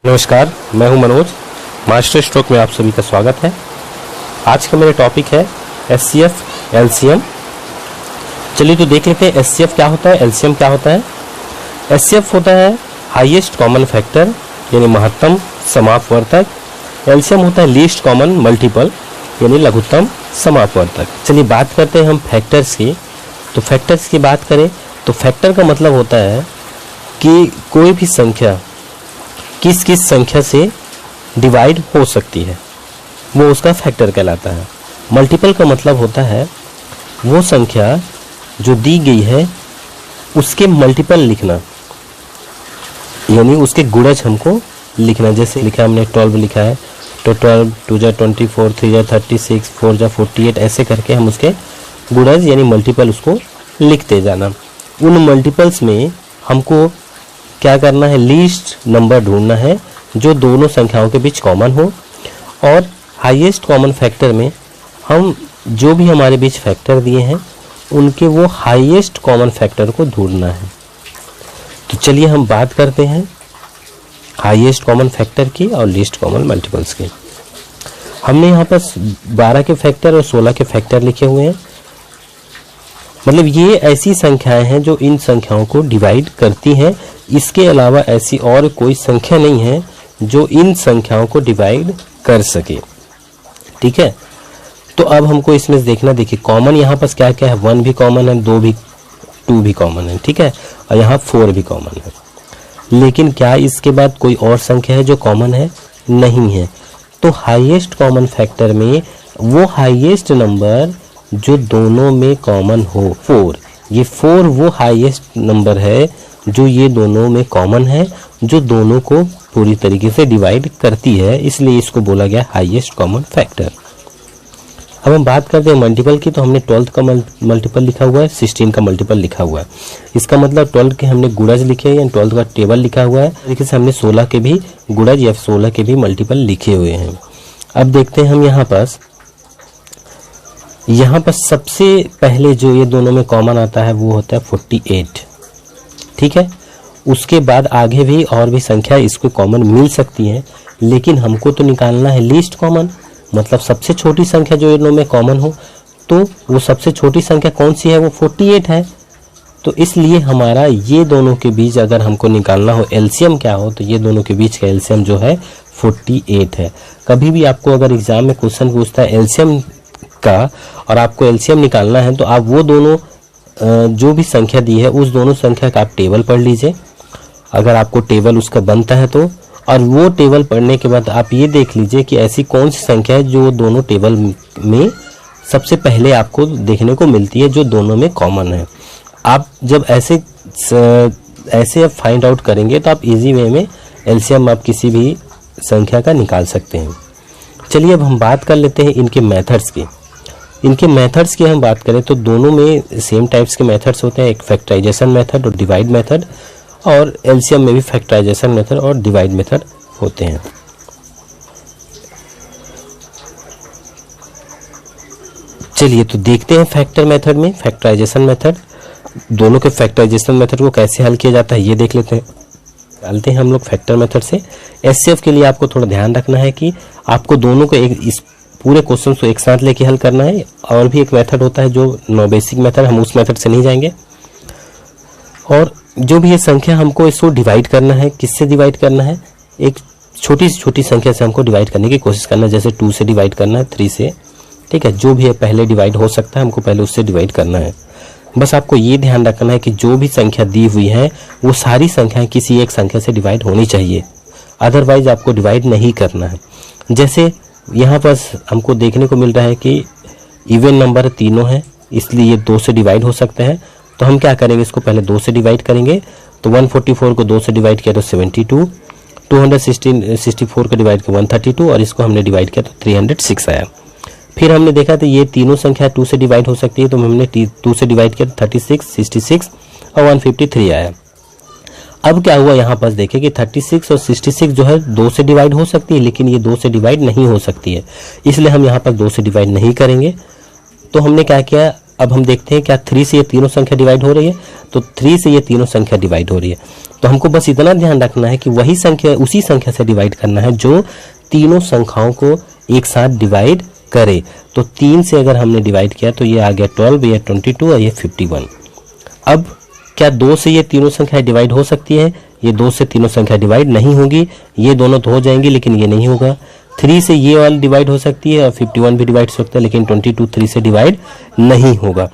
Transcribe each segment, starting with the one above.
नमस्कार, मैं हूं मनोज। मास्टर स्ट्रोक में आप सभी का स्वागत है। आज का मेरा टॉपिक है एचसीएफ, एलसीएम। चलिए तो देख लेते हैं एचसीएफ क्या होता है, एलसीएम क्या होता है। एचसीएफ होता है हाईएस्ट कॉमन फैक्टर यानी महत्तम समापवर्तक। एलसीएम होता है लीस्ट कॉमन मल्टीपल यानी लघुत्तम समापवर्तक। चलिए बात करते हैं हम फैक्टर्स की। तो फैक्टर्स की बात करें तो फैक्टर का मतलब होता है कि कोई भी संख्या किस किस संख्या से डिवाइड हो सकती है, वो उसका फैक्टर कहलाता है। मल्टीपल का मतलब होता है वो संख्या जो दी गई है उसके मल्टीपल लिखना, यानी उसके गुणज हमको लिखना। जैसे लिखा हमने 12 लिखा है तो 12 2 जा 24, 3 जा 36, 4 जा 48, ऐसे करके हम उसके गुणज यानी मल्टीपल उसको लिखते जाना। उन मल्टीपल्स में हमको क्या करना है, लीस्ट नंबर ढूंढना है जो दोनों संख्याओं के बीच कॉमन हो। और हाईएस्ट कॉमन फैक्टर में हम जो भी हमारे बीच फैक्टर दिए हैं उनके वो हाईएस्ट कॉमन फैक्टर को ढूंढना है। तो चलिए हम बात करते हैं हाईएस्ट कॉमन फैक्टर की और लीस्ट कॉमन मल्टीपल्स की। हमने यहाँ पर 12 के फैक्टर और 16 के फैक्टर लिखे हुए हैं। मतलब ये ऐसी संख्याएं हैं जो इन संख्याओं को डिवाइड करती हैं। इसके अलावा ऐसी और कोई संख्या नहीं है जो इन संख्याओं को डिवाइड कर सके। ठीक है, तो अब हमको इसमें देखना, देखिए कॉमन यहाँ पर क्या क्या है। 1 भी कॉमन है, 2 भी कॉमन है, ठीक है, और यहाँ 4 भी कॉमन है। लेकिन क्या इसके बाद कोई और संख्या है जो कॉमन है? नहीं है। तो हाईएस्ट कॉमन फैक्टर में वो हाईएस्ट नंबर जो दोनों में कॉमन हो, 4, ये 4 वो हाईएस्ट नंबर है जो ये दोनों में कॉमन है, जो दोनों को पूरी तरीके से डिवाइड करती है, इसलिए इसको बोला गया हाईएस्ट कॉमन फैक्टर। अब हम बात करते हैं मल्टीपल की। तो हमने 12 का मल्टीपल लिखा हुआ है, 16 का मल्टीपल लिखा हुआ है। इसका मतलब 12 के हमने गुणज लिखे हैं, 12 का टेबल लिखा हुआ है। तरीके से हमने 16 के भी गुणज या 16 के भी मल्टीपल लिखे हुए हैं। अब देखते हैं हम यहाँ पर सबसे पहले जो ये दोनों में कॉमन आता है वो होता है 48। ठीक है, उसके बाद आगे भी और भी संख्या इसको कॉमन मिल सकती है, लेकिन हमको तो निकालना है लीस्ट कॉमन, मतलब सबसे छोटी संख्या जो दोनों में कॉमन हो। तो वो सबसे छोटी संख्या कौन सी है? वो 48 है। तो इसलिए हमारा ये दोनों के बीच अगर हमको निकालना हो एलसीएम क्या हो, तो ये दोनों के बीच का एलसीएम जो है 48 है। कभी भी आपको अगर एग्जाम में क्वेश्चन पूछता है एलसीएम का और आपको एलसीएम निकालना है, तो आप वो दोनों जो भी संख्या दी है उस दोनों संख्या का आप टेबल पढ़ लीजिए, अगर आपको टेबल उसका बनता है तो। और वो टेबल पढ़ने के बाद आप ये देख लीजिए कि ऐसी कौन सी संख्या है जो दोनों टेबल में सबसे पहले आपको देखने को मिलती है, जो दोनों में कॉमन है। आप जब ऐसे आप फाइंड आउट करेंगे तो आप इजी वे में एलसीएम आप किसी भी संख्या का निकाल सकते हैं। चलिए अब हम बात कर लेते हैं इनके मेथड्स की। इनके मेथड्स की हम बात करें तो दोनों में सेम टाइप्स के मेथड्स होते हैं, एक फैक्टराइजेशन मेथड और डिवाइड मेथड, और एलसीएम में भी फैक्टराइजेशन मेथड और डिवाइड मेथड होते हैं। चलिए तो देखते हैं फैक्टर मेथड में फैक्टराइजेशन मेथड। दोनों के फैक्टराइजेशन मेथड को कैसे हल किया जाता है ये देख लेते हैं। डालते हैं हम लोग फैक्टर मेथड से। एचसीएफ के लिए आपको थोड़ा ध्यान रखना है कि आपको दोनों को इस पूरे क्वेश्चन को एक साथ लेके हल करना है। और भी एक मेथड होता है जो बेसिक मेथड, हम उस मेथड से नहीं जाएंगे। और जो भी ये संख्या हमको इसको डिवाइड करना है, किससे डिवाइड करना है? एक छोटी से छोटी संख्या से हमको डिवाइड करने की कोशिश करना है। जैसे 2 से डिवाइड करना है, 3 से, ठीक है, जो भी है पहले डिवाइड हो सकता है, हमको पहले उससे डिवाइड करना है। बस आपको ये ध्यान रखना है कि जो भी संख्या दी हुई है वो सारी संख्याएं किसी एक संख्या से डिवाइड होनी चाहिए, अदरवाइज आपको डिवाइड नहीं करना है। जैसे यहाँ पर हमको देखने को मिल रहा है कि इवन नंबर तीनों है, इसलिए ये 2 से डिवाइड हो सकते हैं। तो हम क्या करेंगे, इसको पहले 2 से डिवाइड करेंगे। तो 144 को 2 से डिवाइड किया तो 72, 264 को डिवाइड किया 132, और इसको हमने डिवाइड किया तो 306 आया। फिर हमने देखा तो ये तीनों संख्या 2 से डिवाइड हो सकती है, तो हमने 2 से डिवाइड किया तो 36, 66 और 153 आया। अब क्या हुआ, यहाँ पर देखें कि 36 और 66 जो है 2 से डिवाइड हो सकती है, लेकिन ये 2 से डिवाइड नहीं हो सकती है, इसलिए हम यहाँ पर 2 से डिवाइड नहीं करेंगे। तो हमने क्या किया, अब हम देखते हैं क्या 3 से ये तीनों संख्या डिवाइड हो रही है, तो 3 से ये तीनों संख्या डिवाइड हो रही है। तो हमको बस इतना ध्यान रखना है कि वही संख्या उसी संख्या से डिवाइड करना है जो तीनों संख्याओं को एक साथ डिवाइड करे। तो 3 से अगर हमने डिवाइड किया तो ये आ गया 12, ये 22 और ये 51। अब क्या 2 से ये तीनों संख्या डिवाइड हो सकती है? ये 2 से तीनों संख्या डिवाइड नहीं होगी, ये दोनों तो हो जाएंगी लेकिन ये नहीं होगा। 3 से ये वाली डिवाइड हो सकती है और 51 भी डिवाइड हो सकता है, लेकिन 22 3 से डिवाइड नहीं होगा।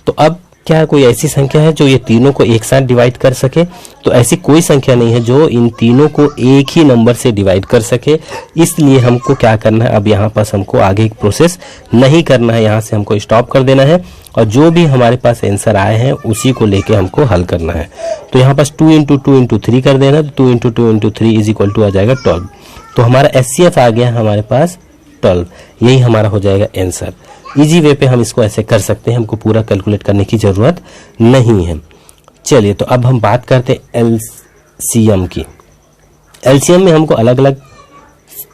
तो अब क्या कोई ऐसी संख्या है जो ये तीनों को एक साथ डिवाइड कर सके? तो ऐसी कोई संख्या नहीं है जो इन तीनों को एक ही नंबर से डिवाइड कर सके। इसलिए हमको क्या करना है, अब यहाँ पास हमको आगे एक प्रोसेस नहीं करना है, यहाँ से हमको स्टॉप कर देना है और जो भी हमारे पास आंसर आए हैं उसी को लेके हमको हल करना है। तो यहाँ पास 2 × 2 × 3 कर देना, तो 2 × 2 × 3 इज इक्वल टू आ जाएगा 12। तो हमारा HCF आ गया हमारे पास 12, यही हमारा हो जाएगा आंसर। इजी वे पे हम इसको ऐसे कर सकते हैं, हमको पूरा कैलकुलेट करने की जरूरत नहीं है। चलिए तो अब हम बात करते हैं LCM की। LCM में हमको अलग अलग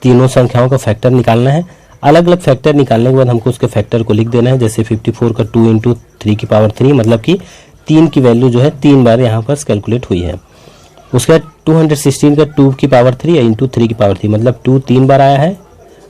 तीनों संख्याओं का फैक्टर निकालना है। अलग अलग फैक्टर निकालने के बाद हमको उसके फैक्टर को लिख देना है। जैसे 54 का 2 × 3 की पावर 3, मतलब कि 3 की वैल्यू जो है 3 बार यहाँ पर कैलकुलेट हुई है। उसके बाद 216 का 2 की पावर 3 × 3 की पावर 3, मतलब 2 3 बार आया है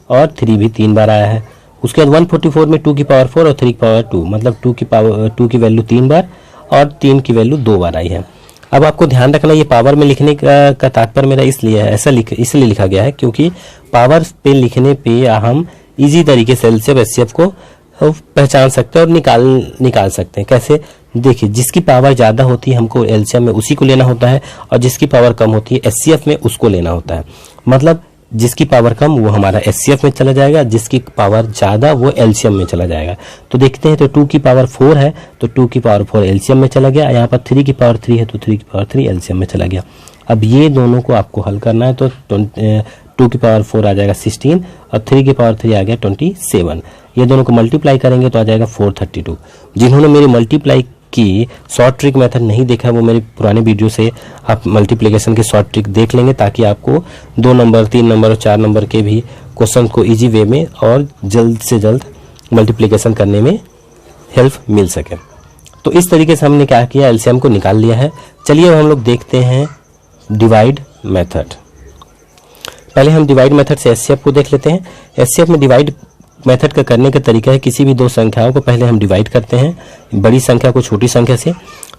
और 3 भी 3 बार आया है। उसके बाद 144 में 2 की पावर 4 और 3 की पावर 2, मतलब 2 की वैल्यू 3 बार और 3 की वैल्यू 2 बार आई है। अब आपको ध्यान रखना, ये पावर में लिखने का तात्पर्य मेरा इसलिए है, इसलिए लिखा गया है क्योंकि पावर पे लिखने पे हम इजी तरीके से LCM HCF को पहचान सकते हैं और निकाल सकते हैं। कैसे? देखिए, जिसकी पावर ज्यादा होती है हमको LCM में उसी को लेना होता है और जिसकी पावर कम होती है HCF में उसको लेना होता है। मतलब जिसकी पावर कम वो हमारा HCF में चला जाएगा, जिसकी पावर ज्यादा वो LCM में चला जाएगा। तो देखते हैं, तो 2 की पावर 4 है तो 2 की पावर 4 LCM में चला गया। यहाँ पर 3 की पावर 3 है तो 3 की पावर 3 LCM में चला गया। अब ये दोनों को आपको हल करना है, तो 2 की पावर 4 आ जाएगा 16 और 3 की पावर 3 आ गया 27। ये दोनों को मल्टीप्लाई करेंगे तो आ जाएगा 432। जिन्होंने मेरी मल्टीप्लाई की शॉर्ट ट्रिक मेथड नहीं देखा वो मेरे पुराने वीडियो से आप मल्टीप्लिकेशन की शॉर्ट ट्रिक देख लेंगे, ताकि आपको 2 नंबर 3 नंबर और 4 नंबर के भी क्वेश्चन को इजी वे में और जल्द से जल्द मल्टीप्लिकेशन करने में हेल्प मिल सके। तो इस तरीके से हमने क्या किया, LCM को निकाल लिया है। चलिए हम लोग देखते हैं डिवाइड मेथड। पहले हम डिवाइड मेथड से HCF को देख लेते हैं। HCF में डिवाइड मेथड का करने का तरीका है, किसी भी दो संख्याओं को पहले हम डिवाइड करते हैं, बड़ी संख्या को छोटी संख्या से।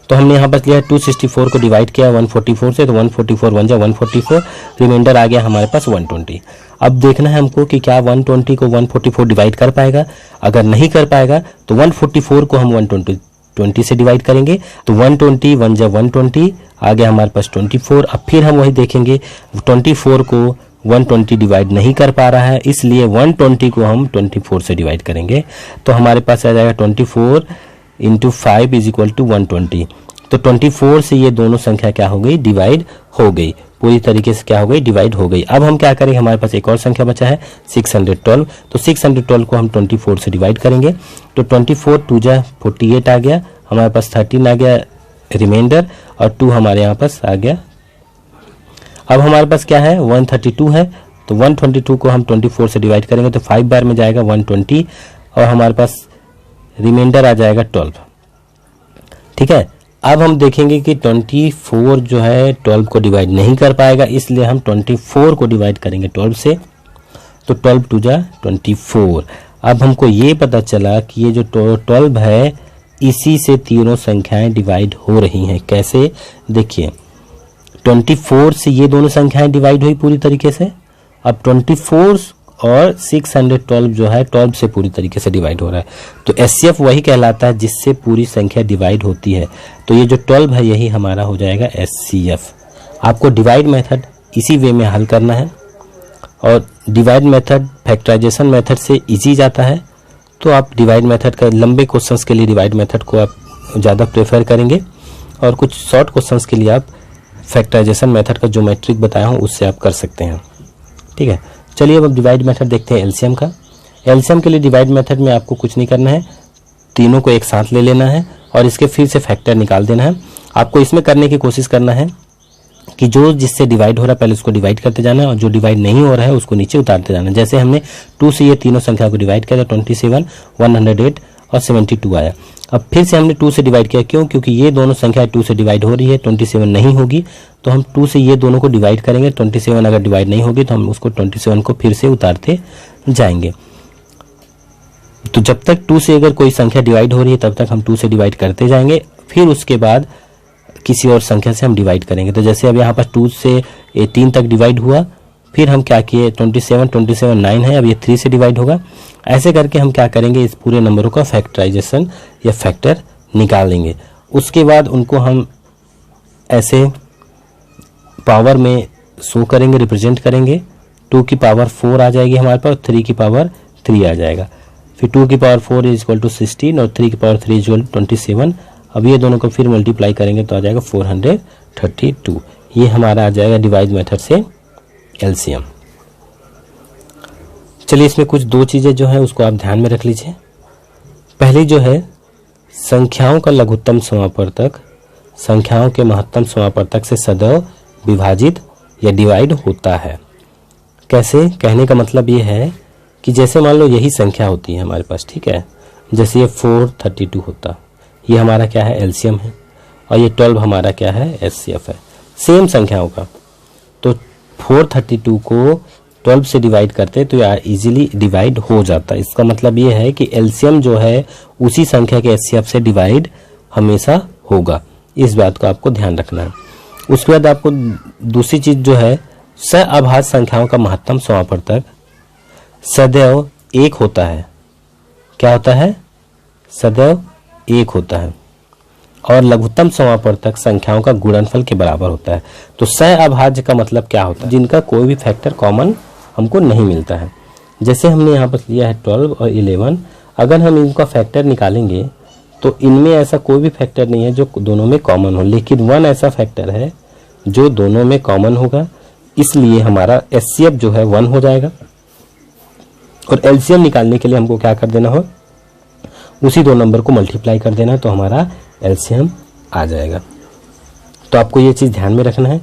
तो हमने यहाँ पर लिया 264 को डिवाइड किया 144 से, तो 144 1 जा 144, रिमाइंडर आ गया हमारे पास 120। अब देखना है हमको कि क्या 120 को 144 डिवाइड कर पाएगा। अगर नहीं कर पाएगा तो 144 को हम 120 से डिवाइड करेंगे, तो 120 1 जा 120 आ गया हमारे पास 24। अब फिर हम वही देखेंगे, 24 को 120 डिवाइड नहीं कर पा रहा है, इसलिए 120 को हम 24 से डिवाइड करेंगे, तो हमारे पास आ जाएगा 24 × 5 इज इक्वल टू 120। तो 24 से ये दोनों संख्या क्या हो गई, डिवाइड हो गई, पूरी तरीके से क्या हो गई, डिवाइड हो गई। अब हम क्या करेंगे, हमारे पास एक और संख्या बचा है 612, तो 612 को हम 24 से डिवाइड करेंगे, तो 24 2 जा 48 आ गया, हमारे पास 13 आ गया रिमाइंडर और 2 हमारे यहाँ पास आ गया। अब हमारे पास क्या है, 132 है, तो 122 को हम 24 से डिवाइड करेंगे तो 5 बार में जाएगा 120 और हमारे पास रिमाइंडर आ जाएगा 12। ठीक है, अब हम देखेंगे कि 24 जो है 12 को डिवाइड नहीं कर पाएगा, इसलिए हम 24 को डिवाइड करेंगे 12 से, तो 12 2 जा 24। अब हमको ये पता चला कि ये जो 12 है इसी से तीनों संख्याएं डिवाइड हो रही हैं। कैसे, देखिए 24 से ये दोनों संख्याएं डिवाइड हुई पूरी तरीके से। अब 24 और 612 जो है 12 से पूरी तरीके से डिवाइड हो रहा है, तो HCF वही कहलाता है जिससे पूरी संख्या डिवाइड होती है। तो ये जो 12 है यही हमारा हो जाएगा HCF। आपको डिवाइड मेथड इसी वे में हल करना है, और डिवाइड मेथड फैक्टराइजेशन मेथड से इजी जाता है, तो आप डिवाइड मेथड का लंबे क्वेश्चंस के लिए डिवाइड मेथड को आप ज़्यादा प्रेफर करेंगे, और कुछ शॉर्ट क्वेश्चंस के लिए आप फैक्टराइजेशन मेथड का जो मैं ट्रिक बताया हूँ उससे आप कर सकते हैं। ठीक है, चलिए अब डिवाइड मेथड देखते हैं LCM का। LCM के लिए डिवाइड मेथड में आपको कुछ नहीं करना है, तीनों को एक साथ ले लेना है और इसके फिर से फैक्टर निकाल देना है। आपको इसमें करने की कोशिश करना है कि जो जिससे डिवाइड हो रहा है पहले उसको डिवाइड करते जाना है, और जो डिवाइड नहीं हो रहा है उसको नीचे उतारते जाना है। जैसे हमने 2 से ये तीनों संख्या को डिवाइड किया तो 27, 108 और 72 आया। अब फिर से हमने 2 से डिवाइड किया, क्यों? क्योंकि ये दोनों संख्या 2 से डिवाइड हो रही है, 27 नहीं होगी, तो हम 2 से ये दोनों को डिवाइड करेंगे। 27 अगर डिवाइड नहीं होगी तो हम उसको 27 को फिर से उतारते जाएंगे। तो जब तक 2 से अगर कोई संख्या डिवाइड हो रही है तब तक हम 2 से डिवाइड करते जाएंगे, फिर उसके बाद किसी और संख्या से हम डिवाइड करेंगे। तो जैसे अब यहाँ पर 2 से 3 तक डिवाइड हुआ, फिर हम क्या किए, 27 9 है, अब ये 3 से डिवाइड होगा। ऐसे करके हम क्या करेंगे, इस पूरे नंबरों का फैक्टराइजेशन या फैक्टर निकालेंगे। उसके बाद उनको हम ऐसे पावर में शो करेंगे, रिप्रेजेंट करेंगे। 2 की पावर 4 आ जाएगी हमारे पास, 3 की पावर 3 आ जाएगा। फिर 2 की पावर 4 इज इक्वल टू 16 और 3 की पावर 3 इज इक्वल टू 27। अब ये दोनों को फिर मल्टीप्लाई करेंगे तो आ जाएगा 432। ये हमारा आ जाएगा डिवाइड मेथड से एलसीएम। चलिए इसमें कुछ 2 चीज़ें जो है उसको आप ध्यान में रख लीजिए। पहली जो है, संख्याओं का लघुत्तम समापवर्तक संख्याओं के महत्तम समापवर्तक से सदैव विभाजित या डिवाइड होता है। कैसे? कहने का मतलब ये है कि जैसे मान लो यही संख्या होती है हमारे पास, ठीक है, जैसे ये 432 होता, ये हमारा क्या है, एलसीएम है, और ये 12 हमारा क्या है, एचसीएफ है, सेम संख्याओं का। तो 432 को 12 से डिवाइड करते तो यार इजीली डिवाइड हो जाता है। इसका मतलब ये है कि एलसीएम जो है उसी संख्या के एचसीएफ से डिवाइड हमेशा होगा। इस बात को आपको ध्यान रखना है। उसके बाद आपको दूसरी चीज जो है, सअभाज्य संख्याओं का महत्तम समापवर्तक सदैव 1 होता है। क्या होता है? सदैव 1 होता है, और लघुत्तम समापवर्तक संख्याओं का गुणनफल के बराबर होता है। तो सअभाज्य का मतलब क्या होता है? जिनका कोई भी फैक्टर कॉमन हमको नहीं मिलता है। जैसे हमने यहाँ पर लिया है 12 और 11, अगर हम इनका फैक्टर निकालेंगे तो इनमें ऐसा कोई भी फैक्टर नहीं है जो दोनों में कॉमन हो, लेकिन 1 ऐसा फैक्टर है जो दोनों में कॉमन होगा, इसलिए हमारा एचसीएफ जो है 1 हो जाएगा। और एलसीएम निकालने के लिए हमको क्या कर देना हो, उसी 2 नंबर को मल्टीप्लाई कर देना, तो हमारा एलसीएम आ जाएगा। तो आपको ये चीज़ ध्यान में रखना है।